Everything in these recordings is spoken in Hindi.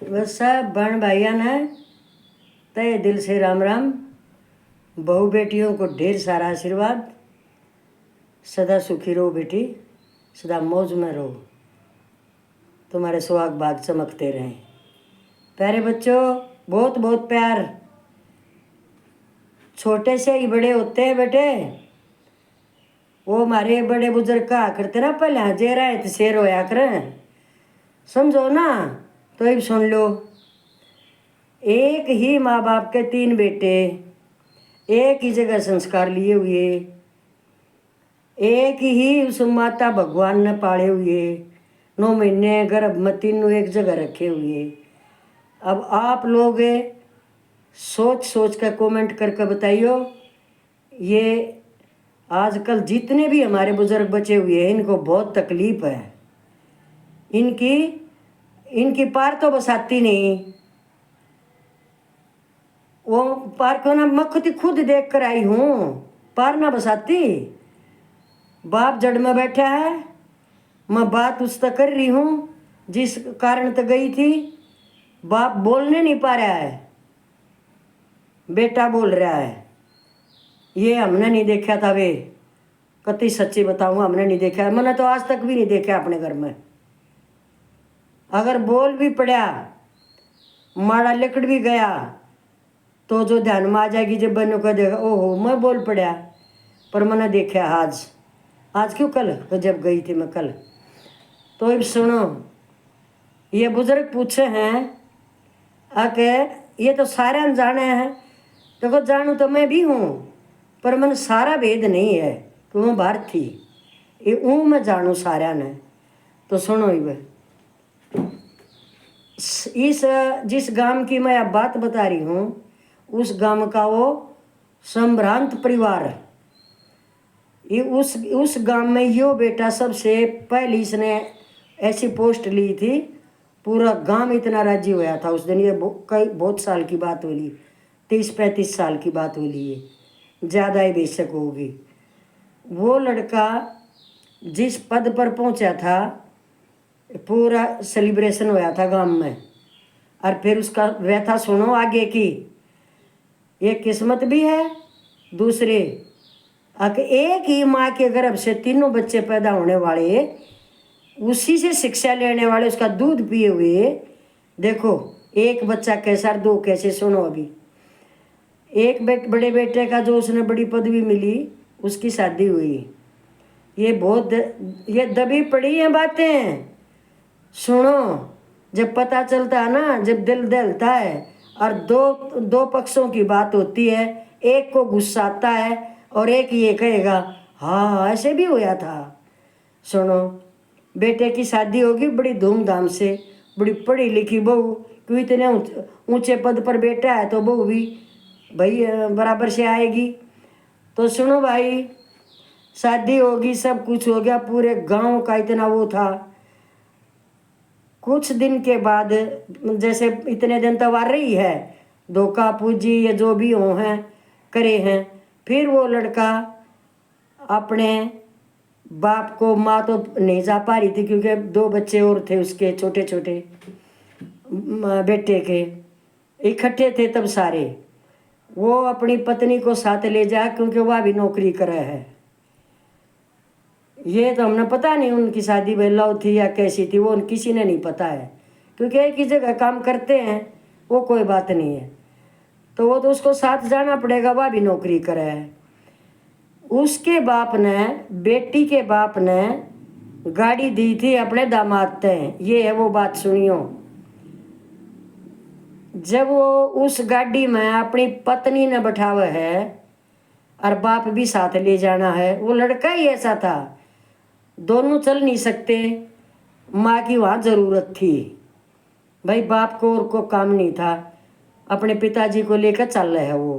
बस सब बहन भाइया ने तय दिल से राम राम। बहू बेटियों को ढेर सारा आशीर्वाद। सदा सुखी रहो बेटी, सदा मौज में रहो, तुम्हारे सुहाग भाग चमकते रहें। प्यारे बच्चों, बहुत बहुत प्यार। छोटे से ही बड़े होते हैं बेटे। वो हमारे बड़े बुजुर्ग कहा करते ना, पहले जे रहे तो शेर होया करें, समझो ना। तो अब सुन लो, एक ही माँ बाप के तीन बेटे, एक ही जगह संस्कार लिए हुए, एक ही उस माता भगवान ने पाले हुए, 9 महीने गर्भ में तीनों एक जगह रखे हुए। अब आप लोग सोच सोच कर कमेंट करके बताइयो, ये आजकल जितने भी हमारे बुजुर्ग बचे हुए हैं इनको बहुत तकलीफ है। इनकी पार तो बसाती नहीं। वो पार को ना मैं खुद देख कर आई हूँ, पार ना बसाती। बाप जड़ में बैठा है, मैं बात उस तक कर रही हूँ जिस कारण तक गई थी। बाप बोलने नहीं पा रहा है, बेटा बोल रहा है। ये हमने नहीं देखा था वे, कति सच्ची बताऊँ, हमने नहीं देखा है। मैंने तो आज तक भी नहीं देखा अपने घर में। अगर बोल भी पड़ा, माड़ा लिकड़ भी गया, तो जो ध्यान में आ जाएगी जब बनो कह देगा ओहो मैं बोल पड़ा। पर मैंने देखा आज क्यों, कल जब गई थी मैं कल। तो अब सुनो, ये बुजुर्ग पूछे हैं आके, ये तो सारे अनजाने हैं। देखो जानू तो मैं भी हूँ, पर मन सारा भेद नहीं है कि वो बाहर थी। ये ऊँ मैं जानू सारा ने। तो सुनो, इस जिस गांव की मैं अब बात बता रही हूँ, उस गांव का वो संभ्रांत परिवार। ये उस गांव में यो बेटा सबसे पहले इसने ऐसी पोस्ट ली थी। पूरा गांव इतना राजी होया था उस दिन। ये बहुत साल की बात होली, 30-35 साल की बात होली, ये ज़्यादा ही बेशक होगी। वो लड़का जिस पद पर पहुंचा था, पूरा सेलिब्रेशन होया था गांव में। और फिर उसका व्यथा सुनो आगे की। ये किस्मत भी है दूसरे, एक ही माँ के गर्भ से तीनों बच्चे पैदा होने वाले, उसी से शिक्षा लेने वाले, उसका दूध पिए हुए। देखो एक बच्चा कैसा, दो कैसे। सुनो अभी, एक बड़े बेटे का जो उसने बड़ी पदवी मिली, उसकी शादी हुई। ये दबी पड़ी हैं बातें। सुनो, जब पता चलता है ना, जब दिल दहलता है और दो पक्षों की बात होती है, एक को गुस्सा आता है और एक ये कहेगा हाँ ऐसे भी होया था। सुनो, बेटे की शादी होगी बड़ी धूमधाम से, बड़ी पढ़ी लिखी बहू, क्यों इतने ऊंचे पद पर बेटा है तो बहू भी भाई बराबर से आएगी। तो सुनो भाई, शादी होगी, सब कुछ हो गया, पूरे गांव का इतना वो था। कुछ दिन के बाद, जैसे इतने दिन तो वार रही है, धोखा पूजी ये जो भी हो हैं करे हैं। फिर वो लड़का अपने बाप को, माँ तो नहीं जा पा रही थी क्योंकि 2 बच्चे और थे उसके, छोटे छोटे बेटे के, इकट्ठे थे तब सारे। वो अपनी पत्नी को साथ ले जा, क्योंकि वह भी नौकरी करे है। ये तो हमने पता नहीं उनकी शादी बेलव थी या कैसी थी, वो किसी ने नहीं पता है, क्योंकि एक ही जगह काम करते हैं, वो कोई बात नहीं है। तो वो तो उसको साथ जाना पड़ेगा, वह भी नौकरी करे है। उसके बाप ने, बेटी के बाप ने गाड़ी दी थी अपने दामाद ते। ये है वो बात, सुनियो। जब वो उस गाड़ी में अपनी पत्नी ने बैठावे है और बाप भी साथ ले जाना है, वो लड़का ही ऐसा था, दोनों चल नहीं सकते। माँ की वहाँ ज़रूरत थी भाई, बाप को और को काम नहीं था, अपने पिताजी को लेकर चल रहे हैं वो।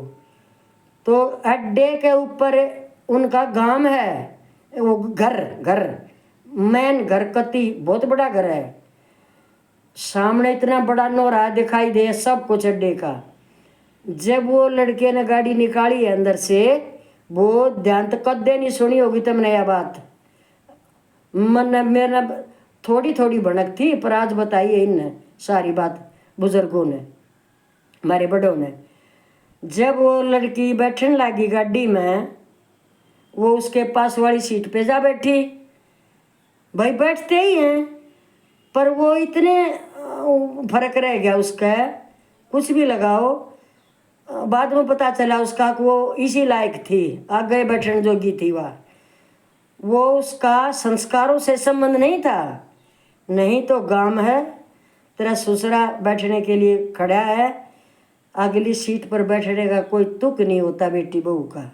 तो अड्डे के ऊपर उनका गांव है, वो घर मैन घर, कति बहुत बड़ा घर है। सामने इतना बड़ा नौरा दिखाई दे, सब कुछ अड्डे का। जब वो लड़के ने गाड़ी निकाली है अंदर से, वो ध्यान तो कदे नहीं सुनी होगी तुमने यह बात। मन मेरा थोड़ी थोड़ी भनक थी, पर आज बताइए इन सारी बात बुजुर्गों ने, हमारे बड़ों ने। जब वो लड़की बैठने लगी गाड़ी में, वो उसके पास वाली सीट पे जा बैठी। भाई बैठते ही हैं, पर वो इतने फर्क रह गया उसका, कुछ भी लगाओ। बाद में पता चला उसका कि वो इसी लायक थी, आगे बैठने जोगी थी वह। वो उसका संस्कारों से संबंध नहीं था। नहीं तो गांव है, तेरा ससुरा बैठने के लिए खड़ा है, अगली सीट पर बैठने का कोई तुक नहीं होता बेटी बहू का,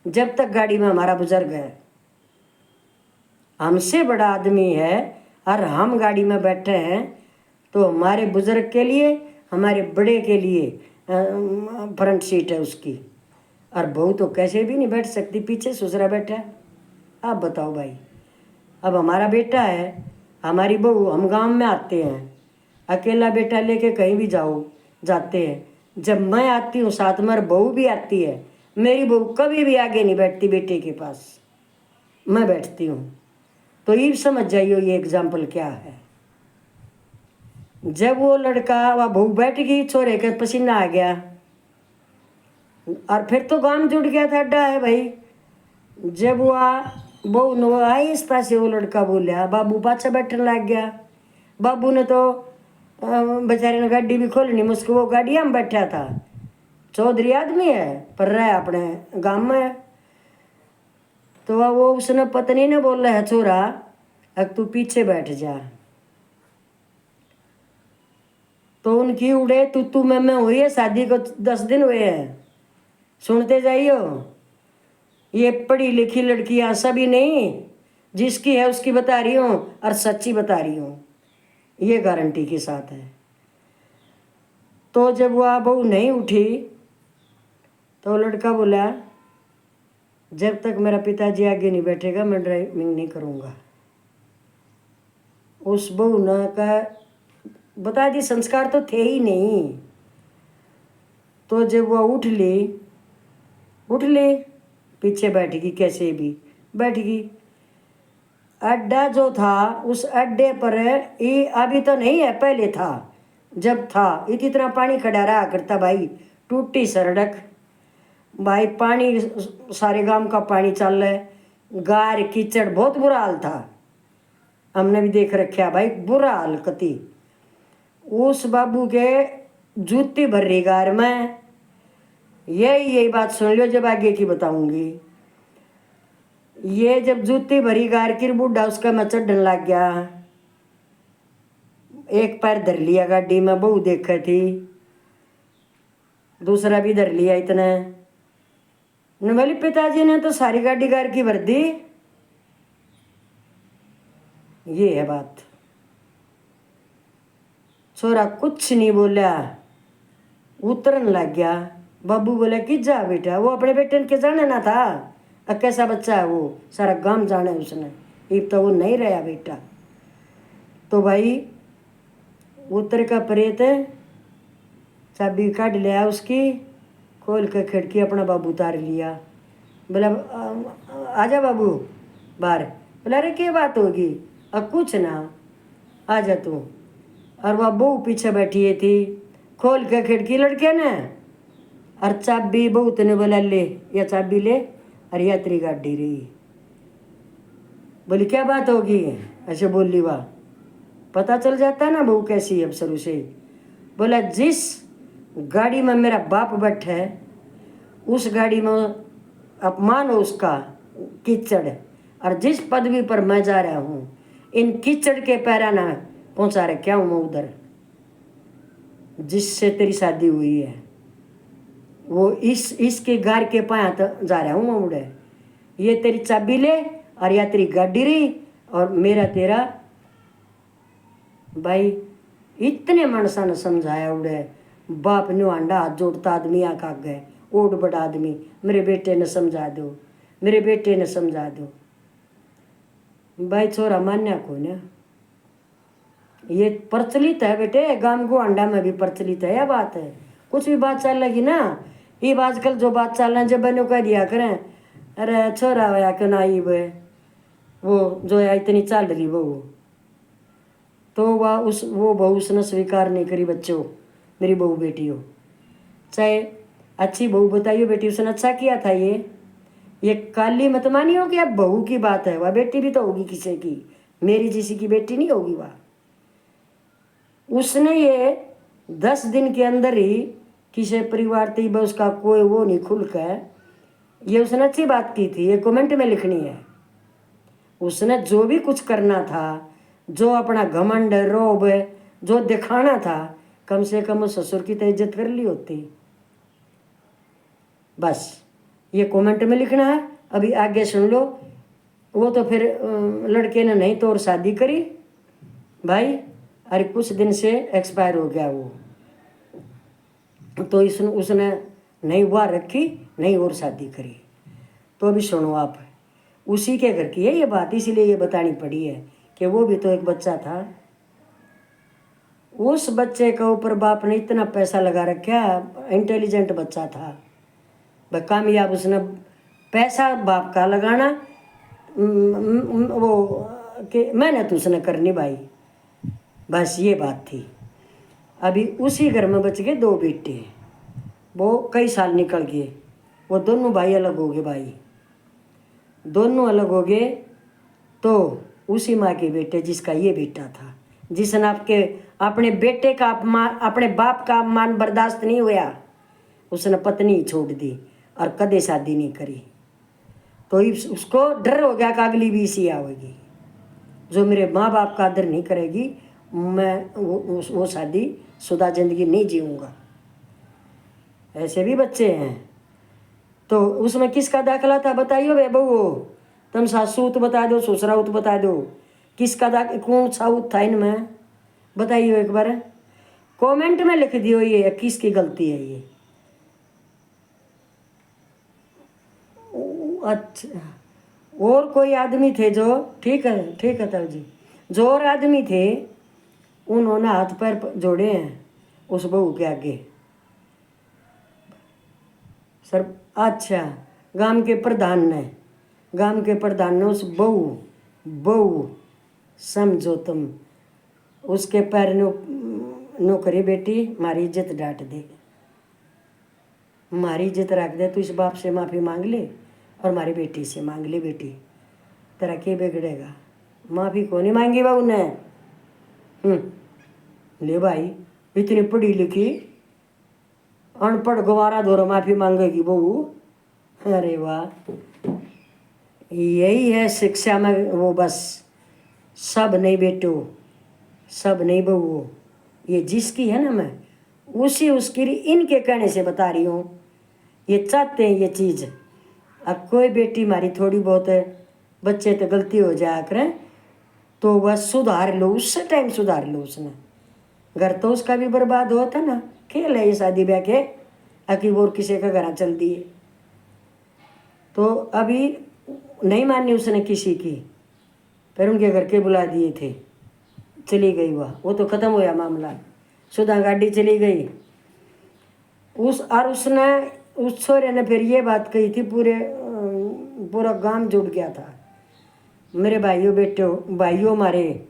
जब तक गाड़ी में हमारा बुजुर्ग है, हमसे बड़ा आदमी है और हम गाड़ी में बैठे हैं, तो हमारे बुजुर्ग के लिए, हमारे बड़े के लिए फ्रंट सीट है उसकी। और बहू तो कैसे भी नहीं बैठ सकती, पीछे ससुरा बैठा है। आप बताओ भाई, अब हमारा बेटा है, हमारी बहू, हम गांव में आते हैं, अकेला बेटा लेके कहीं भी जाते हैं, जब मैं आती हूँ साथ में बहू भी आती है, मेरी बहू कभी भी आगे नहीं बैठती बेटे के पास, मैं बैठती हूँ। तो ये समझ जाइयो ये एग्जाम्पल क्या है। जब वो लड़का, वह बहू बैठ गई, छोरे के पसीना आ गया, और फिर तो गांव जुड़ गया था, अड्डा है भाई। जब वह बहू आहिस्ता से वो लड़का बोलिया, बाबू पाछा बैठने लग गया। बाबू ने तो बेचारे ने गाड़ी भी खोलनी मुश्किल, वो गाड़िया में बैठा था, चौधरी आदमी है पर रहे अपने गांव में। तो वो उसने पत्नी ने बोला है, छोरा अब तू पीछे बैठ जा। तो उनकी उड़े तू मैं हुई है, शादी को 10 दिन हुए हैं, सुनते जाइयो। ये पढ़ी लिखी लड़कियां सभी नहीं, जिसकी है उसकी बता रही हूँ और सच्ची बता रही हूँ, ये गारंटी के साथ है। तो जब वह बहू नहीं उठी, तो लड़का बोला, जब तक मेरा पिताजी आगे नहीं बैठेगा मैं ड्राइविंग नहीं करूँगा। उस बहू ने का बता दी, संस्कार तो थे ही नहीं। तो जब वह उठ ली, पीछे बैठ गई, कैसे भी बैठ गई। अड्डा जो था, उस अड्डे पर ये अभी तो नहीं है, पहले था, जब था इतनी तरह पानी खड़ा रहा करता भाई, टूटी सड़क भाई, पानी सारे गांव का पानी चल रहा है, गार कीचड़, बहुत बुरा हाल था, हमने भी देख रखा भाई, बुरा हाल कति। उस बाबू के जूती भर रही गार में। यही बात सुन लो, जब आगे की बताऊंगी। ये जब जूती भरी गार की, बूढ़ा उसका मैं चढ़ने लग गया, एक पैर धर लिया गाड़ी में, बहू देखी थी, दूसरा भी धर लिया। इतने बोली, पिताजी ने तो सारी गाड़ी गार की भर दी। ये है बात। छोरा कुछ नहीं बोला, उतरन लग गया। बाबू बोला कि जा बेटा, वो अपने बेटे के जाने ना था, अब कैसा बच्चा है वो, सारा गांव जाने उसने, एक तो वो नहीं रहा बेटा। तो भाई उतर का प्रेत चाबी काट लिया उसकी, खोल के खिड़की अपना बाबू उतार लिया। बोला आजा बाबू बाहर। बोला अरे क्या बात होगी, अब कुछ ना, आ जा तू। और वह बहू पीछे बैठी थी, खोल के खिड़की लड़के ने, और चाबी बहू ने बोला ले, या चाबी ले, और यात्री गाड़ी रही। बोली क्या बात होगी, ऐसे बोल ली वाह, पता चल जाता ना बहू कैसी है शुरू से। बोला जिस गाड़ी में मेरा बाप बैठा है, उस गाड़ी में अपमान हो उसका, कीचड़, और जिस पदवी पर मैं जा रहा हूँ, इन कीचड़ के पैरा ना पहुँचा रखा हूँ मैं उधर, जिससे तेरी शादी हुई है, वो इसके घर के पाया तो जा रहा हूँ मैं उड़े। ये तेरी चाबी ले, और या तेरी गाड़ी रही, और मेरा तेरा। भाई इतने मनसा ने समझाया उड़े, बाप न्यू अंडा हाथ जोड़ता आदमी आका गए, ओड बड़ा आदमी, मेरे बेटे ने समझा दो, मेरे बेटे ने समझा दो। भाई छोरा मान्या को ना, ये प्रचलित है बेटे, गांव को अंडा में भी प्रचलित है, यह बात है। कुछ भी बात चल लगी ना, ये आजकल जो बात चल रहा है, जब बनो कह दिया करें अरे छोरा होया क्यों ना, ये वो जो है इतनी चल रही वो, तो वह वो बहू उसने स्वीकार नहीं करी बच्चों, मेरी बहू बेटी हो, चाहे अच्छी बहू बताइए बेटी उसने अच्छा किया था। ये काली मत मानियो कि अब बहू की बात है, वह बेटी भी तो होगी किसी की, मेरी जिसी की बेटी नहीं होगी वह। उसने ये 10 दिन के अंदर ही किसी परिवार थी उसका कोई वो नहीं खुल कर, ये उसने अच्छी बात की थी, ये कमेंट में लिखनी है। उसने जो भी कुछ करना था, जो अपना घमंड रोब जो दिखाना था, कम से कम ससुर की तो इज्जत कर ली होती। बस ये कमेंट में लिखना है। अभी आगे सुन लो। वो तो फिर लड़के ने नहीं तो और शादी करी भाई, अरे कुछ दिन से एक्सपायर हो गया वो, तो उसने नहीं हुआ रखी, नहीं और शादी करी। तो अभी सुनो आप, उसी के घर की है ये बात, इसीलिए ये बतानी पड़ी है कि वो भी तो एक बच्चा था। उस बच्चे के ऊपर बाप ने इतना पैसा लगा रखा, इंटेलिजेंट बच्चा था भाई, कामयाब। उसने पैसा बाप का लगाना, वो कि मेहनत उसने करनी भाई, बस ये बात थी। अभी उसी घर में बच गए 2 बेटे, वो कई साल निकल गए, वो दोनों भाई अलग हो गए, भाई दोनों अलग हो गए। तो उसी माँ के बेटे जिसका ये बेटा था, जिसने अपने बेटे का अपमान, अपने बाप का अपमान बर्दाश्त नहीं हुआ, उसने पत्नी छोड़ दी और कदे शादी नहीं करी। तो उसको डर हो गया कि अगली भी इसी आवेगी, जो मेरे माँ बाप का आदर नहीं करेगी, मैं वो शादी शुदा जिंदगी नहीं जीऊँगा। ऐसे भी बच्चे हैं। तो उसमें किसका दाखिला था बताइयो बे बहू, तुम सासूत बता दो, ससुराउत बता दो, किसका कौन साउत था इनमें बताइयो एक बार, कमेंट में लिख दियो ये किसकी गलती है ये। अच्छा, और कोई आदमी थे जो, ठीक है ताऊ जी, जो और आदमी थे उन्होंने हाथ पैर जोड़े हैं उस बहू के आगे सर। अच्छा, गांव के प्रधान ने उस बहू समझो तुम, उसके पैर नौकरी बेटी मारी इज्जत डांट दे, मारी इज्जत रख दे, तू इस बाप से माफ़ी मांग ले और हमारी बेटी से मांग ले, बेटी तेरा क्या बिगड़ेगा। माफ़ी को नहीं मांगी बहू ने, ले भाई इतनी पढ़ी लिखी अनपढ़ गवारा धोरा माफ़ी मांगेगी बहू, अरे वाह, यही है शिक्षा में वो। बस सब नहीं बेटो, सब नहीं बहू, ये जिसकी है ना, मैं उसी उसकी इनके कहने से बता रही हूँ, ये चाहते हैं ये चीज़। अब कोई बेटी हमारी थोड़ी बहुत बच्चे तो गलती हो जाया करें तो वह सुधार लो, उससे टाइम सुधार लो। उसने घर तो उसका भी बर्बाद हुआ था ना, खेल है ये शादी ब्याह के, अकी वो किसी का घर चल दिए। तो अभी नहीं मानी उसने किसी की, फिर उनके घर के बुला दिए थे, चली गई वह, वो तो ख़त्म होया मामला, सुधा गाड़ी चली गई। उसने उस छोरे ने फिर ये बात कही थी, पूरा गांव जुड़ गया था, मेरे भाइयों बेटो, भाइयों मारे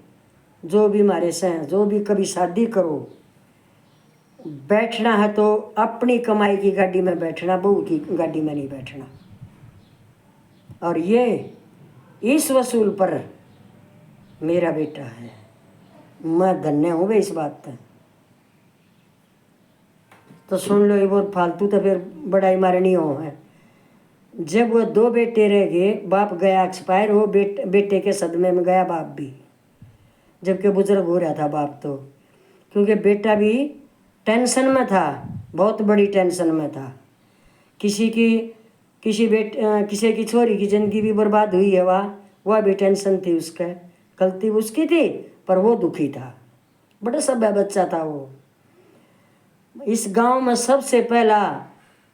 जो भी मारे से, जो भी कभी शादी करो, बैठना है तो अपनी कमाई की गाड़ी में बैठना, बहू की गाड़ी में नहीं बैठना। और ये इस वसूल पर मेरा बेटा है, मैं धन्य हूँ भाई इस बात पर। तो सुन लो, ये बहुत फालतू तो फिर बड़ाई मारनी हो है। जब वो 2 बेटे रह गए, बाप गया एक्सपायर हो, बेटे के सदमे में गया बाप भी, जबकि बुजुर्ग हो रहा था बाप तो, क्योंकि बेटा भी टेंशन में था, बहुत बड़ी टेंशन में था। किसी की छोरी की ज़िंदगी भी बर्बाद हुई है, वह भी टेंशन थी, उसका गलती उसकी थी, पर वो दुखी था, बड़ा सभ्य बच्चा था वो। इस गांव में सबसे पहला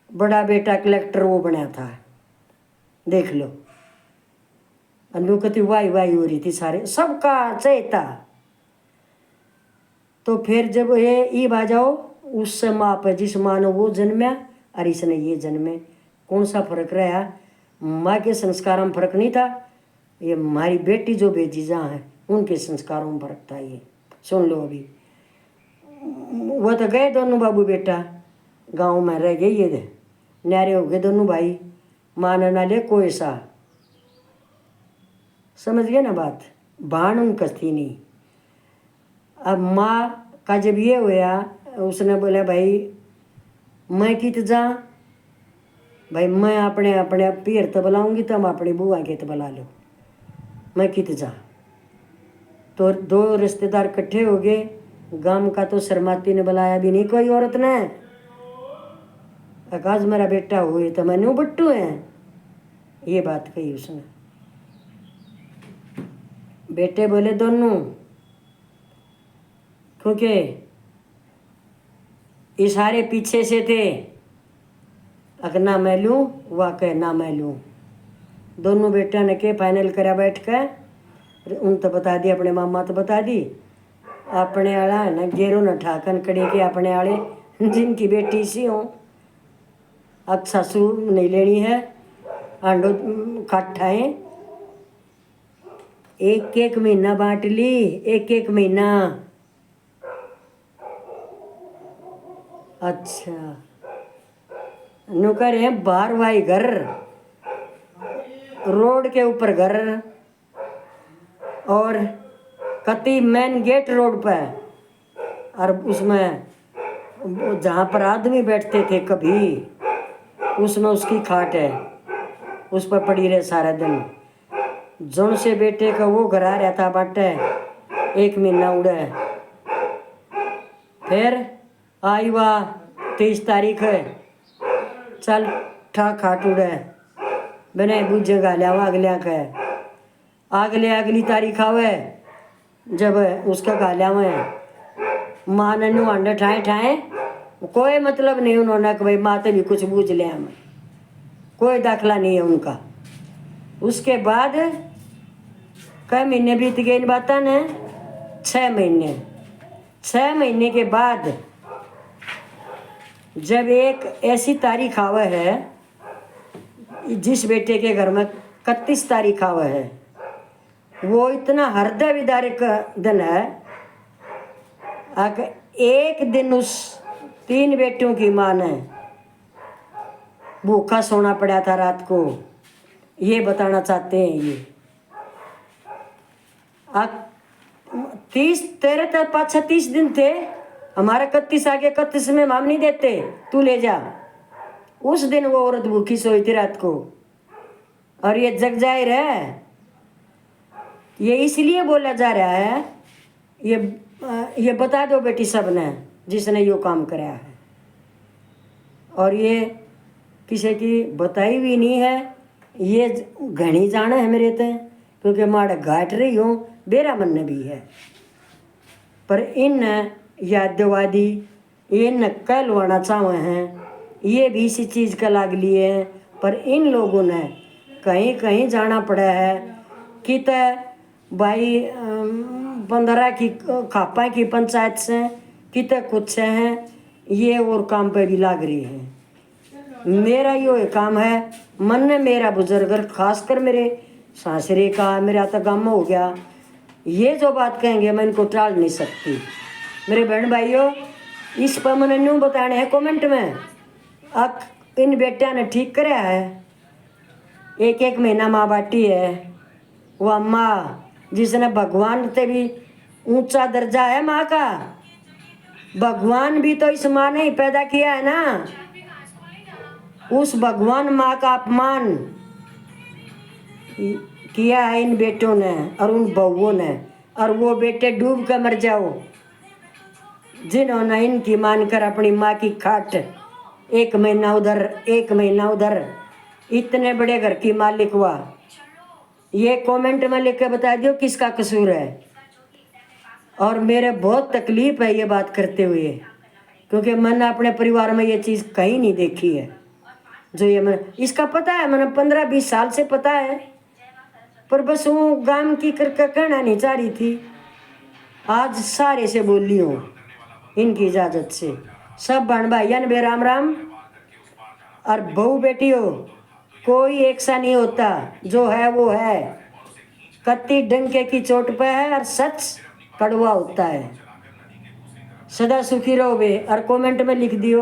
बड़ा बेटा कलेक्टर वो बना था, देख लो। अनुकति वाई हो रही थी, सारे सबका चेता। तो फिर जब ये बाजाओ उससे माँ पे, जिस माँ ने वो जन्मा और इसने ये जन्मे, कौन सा फर्क रहा? माँ के संस्कारों में फर्क नहीं था, ये हमारी बेटी जो बेजीजा है उनके संस्कारों में फर्क था। ये सुन लो, अभी वो तो गए दोनों बाबू बेटा, गांव में रह गए ये न्यारे हो गए दोनों भाई, मानने वाले कोई सा, समझ गए ना बात। बाण उनका थी नहीं। अब माँ का जब ये हुआ, उसने बोला भाई मैं कित जा, भाई मैं अपने अपने पीर तो बुलाऊंगी, तुम अपनी बुआ के तो बुला लो, मैं कित जा। तो दो रिश्तेदार इकट्ठे हो गए। गांव का तो शर्माती ने बुलाया भी नहीं कोई औरत ने, आकाश मेरा बेटा हुए तो मैंने बट्टू है, ये बात कही उसने। बेटे बोले दोनों, क्योंकि इशारे पीछे से थे, अगर ना मैं लूँ वह कह ना मैं लूँ। दोनों बेटा ने के फाइनल करा बैठ कर, उन तो बता दी, अपने मामा तो बता दी, अपने आला है ना गेरो न ठाकन कड़े के अपने आले जिनकी बेटी सी हो, अब सासू नहीं लेनी है, आंडो काठा है, एक एक महीना बांट ली, एक एक महीना। अच्छा नुकर है बाहर वाई घर, रोड के ऊपर घर, और कति मेन गेट रोड पे, और उसमें जहाँ पर आदमी बैठते थे कभी, उसमें उसकी खाट है, उस पर पड़ी रहे सारा दिन। जोन से बेटे का वो घर आ रहता बाटे, एक महीना उड़े, फिर आई वाह 23 तारीख है, चल ठा खाट उड़े, बने बुझे गालिया अगलिया के, अगली तारीख आवे जब उसका गालिया में माँ ने अंडे ठाए ठाए, कोई मतलब नहीं उन्होंने कि भाई माँ तो भी कुछ बूझ लिया, हमें कोई दाखला नहीं है उनका। उसके बाद कई महीने बीत गए इन बातों ने, 6 महीने। 6 महीने के बाद जब एक ऐसी तारीख आवे है, जिस बेटे के घर में 31 तारीख आवे है, वो इतना हृदय विदारक दिन है, एक दिन उस 3 बेटियों की माँ ने भूखा सोना पड़ा था रात को, ये बताना चाहते हैं ये। 13 तक 36 दिन थे हमारा, 31 आगे 31 में हम नहीं देते, तू ले जा। उस दिन वो औरत भूखी सोई थी रात को, और ये जग जाहिर है, ये इसलिए बोला जा रहा है, ये बता दो बेटी सब ने जिसने यो काम कराया है, और ये किसी की बताई भी नहीं है, ये घनी जाना है मेरे ते, क्योंकि माड़ा घाट रही हूँ बेरा मन भी है, पर इन यादवादी इन कहलवाना चाहे हैं, ये भी इसी चीज़ का लाग लिए हैं, पर इन लोगों ने कहीं कहीं जाना पड़ा है कि भाई 15 की खापा की पंचायत से कित कुछ हैं, ये और काम पे भी लाग रही हैं। मेरा यो काम है, मन ने मेरा बुजुर्ग खासकर मेरे सासरे का, मेरा तो गम हो गया, ये जो बात कहेंगे मैं इनको टाल नहीं सकती। मेरे बहन भाइयों, इस पर मैंने न्यू बताने हैं कमेंट में, अब इन बेटिया ने ठीक कराया है, एक एक महीना माँ बाटी है, वो अम्मा जिसने भगवान से भी ऊंचा दर्जा है माँ का, भगवान भी तो इस माँ ने ही पैदा किया है ना, उस भगवान माँ का अपमान किया है इन बेटों ने और उन बहुओं ने, और वो बेटे डूब कर मर जाओ जिन्होंने इनकी मानकर अपनी माँ की खाट, एक महीना उधर एक महीना उधर, इतने बड़े घर की मालिक हुआ। ये कमेंट में लिख के बता दियो किसका कसूर है। और मेरे बहुत तकलीफ है ये बात करते हुए, क्योंकि मैंने अपने परिवार में ये चीज़ कहीं नहीं देखी है, जो ये मैं इसका पता है, मैंने 15-20 साल से पता है, पर बस वो गांव की करके कहना नहीं चाह रही थी। आज सारे से बोली हूँ इनकी इजाज़त से। सब बहन भाइया ने राम राम, और बहू बेटी हो, कोई एक सा नहीं होता, जो है वो है, कत्ती डंके की चोट पे है, और सच कड़वा होता है। सदा सुखी रहो बे और कमेंट में लिख दियो